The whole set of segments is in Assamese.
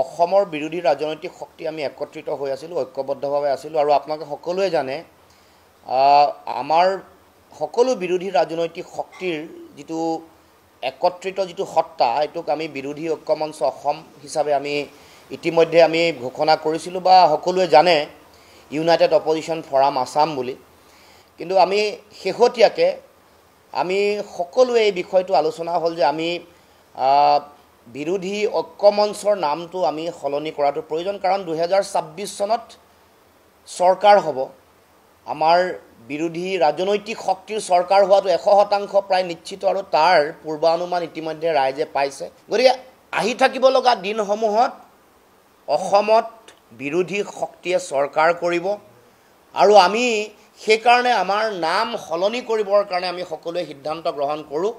অসমৰ বিৰোধী ৰাজনৈতিক শক্তি আমি একত্ৰিত হৈ আছিলোঁ, ঐক্যবদ্ধভাৱে আছিলোঁ। আৰু আপোনালোকে সকলোৱে জানে আমাৰ সকলো বিৰোধী ৰাজনৈতিক শক্তিৰ যিটো একত্ৰিত যিটো সত্তা, এইটোক আমি বিৰোধী ঐক্য মঞ্চ অসম হিচাপে আমি ইতিমধ্যে আমি ঘোষণা কৰিছিলোঁ, বা সকলোৱে জানে ইউনাইটেড অপজিশ্যন ফৰাম আছাম বুলি। কিন্তু আমি শেহতীয়াকৈ আমি সকলোৱে এই বিষয়টো আলোচনা হ'ল যে আমি বিৰোধী ঐক্য মঞ্চৰ নামটো আমি সলনি কৰাটো প্ৰয়োজন। কাৰণ 2026 চনত চৰকাৰ হ'ব, আমাৰ বিৰোধী ৰাজনৈতিক শক্তিৰ চৰকাৰ হোৱাটো 100% প্ৰায় নিশ্চিত, আৰু তাৰ পূৰ্বানুমান ইতিমধ্যে ৰাইজে পাইছে। গতিকে আহি থাকিব লগা দিনসমূহত অসমত বিৰোধী শক্তিয়ে চৰকাৰ কৰিব, আৰু আমি সেইকাৰণে আমাৰ নাম সলনি কৰিবৰ কাৰণে আমি সকলোৱে সিদ্ধান্ত গ্ৰহণ কৰোঁ।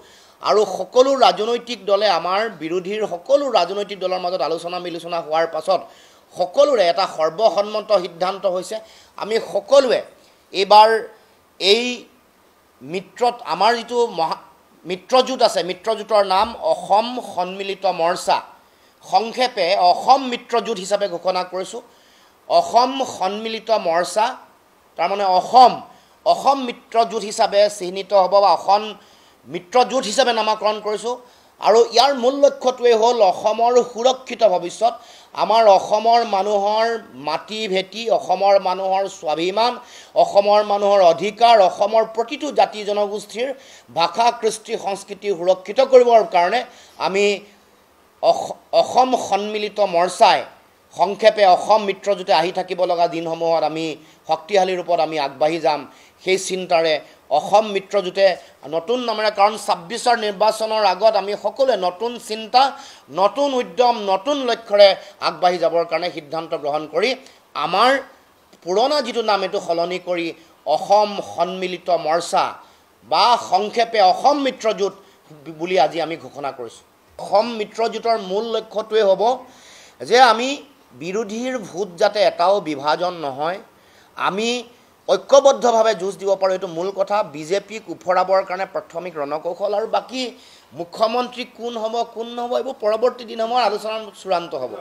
আৰু সকলো ৰাজনৈতিক দলে আমাৰ বিৰোধীৰ সকলো ৰাজনৈতিক দলৰ মাজত আলোচনা বিলোচনা হোৱাৰ পাছত সকলোৰে এটা সৰ্বসন্মত সিদ্ধান্ত হৈছে, আমি সকলোৱে এইবাৰ এই মিত্ৰত আমাৰ যিটো মিত্ৰজোঁট আছে, মিত্ৰজোঁটৰ নাম অসম সন্মিলিত মৰ্চা, সংক্ষেপে অসম মিত্ৰজোঁট হিচাপে ঘোষণা কৰিছোঁ। অসম সন্মিলিত মৰ্চা তাৰমানে অসম মিত্ৰজোঁট হিচাপে চিহ্নিত হ'ব, বা অসম মিত্ৰজোঁট হিচাপে নামাকৰণ কৰিছোঁ। আৰু ইয়াৰ মূল লক্ষ্যটোৱে হ'ল অসমৰ সুৰক্ষিত ভৱিষ্যত, আমাৰ অসমৰ মানুহৰ মাটি ভেটি, অসমৰ মানুহৰ স্বাভিমান, অসমৰ মানুহৰ অধিকাৰ, অসমৰ প্ৰতিটো জাতি জনগোষ্ঠীৰ ভাষা কৃষ্টি সংস্কৃতি সুৰক্ষিত কৰিবৰ কাৰণে আমি অসম সন্মিলিত মৰ্চাই সংক্ষেপে অসম মিত্ৰজোঁটে আহি থাকিব লগা দিনসমূহত আমি শক্তিশালী ৰূপত আমি আগবাঢ়ি যাম, সেই চিন্তাৰে অসম মিত্ৰজোঁটে নতুন নামেৰে, কাৰণ 26ৰ নিৰ্বাচনৰ আগত আমি সকলোৱে নতুন চিন্তা, নতুন উদ্যম, নতুন লক্ষ্যৰে আগবাঢ়ি যাবৰ কাৰণে সিদ্ধান্ত গ্ৰহণ কৰি আমাৰ পুৰণা যিটো নাম এইটো সলনি কৰি অসম সন্মিলিত মৰ্চা বা সংক্ষেপে অসম মিত্ৰজোঁট বুলি আজি আমি ঘোষণা কৰিছোঁ। অসম মিত্ৰজোঁটৰ মূল লক্ষ্যটোৱে হ'ব যে আমি বিৰোধীৰ ভোট যাতে এটাও বিভাজন নহয়, আমি ঐক্যবদ্ধভাৱে যুঁজ দিব পাৰোঁ, এইটো মূল কথা। বিজেপিক ওফৰাবৰ কাৰণে প্ৰাথমিক ৰণকৌশল, আৰু বাকী মুখ্যমন্ত্ৰী কোন হ'ব কোন নহ'ব এইবোৰ পৰৱৰ্তী দিনসমূহৰ আলোচনাৰ চূড়ান্ত হ'ব।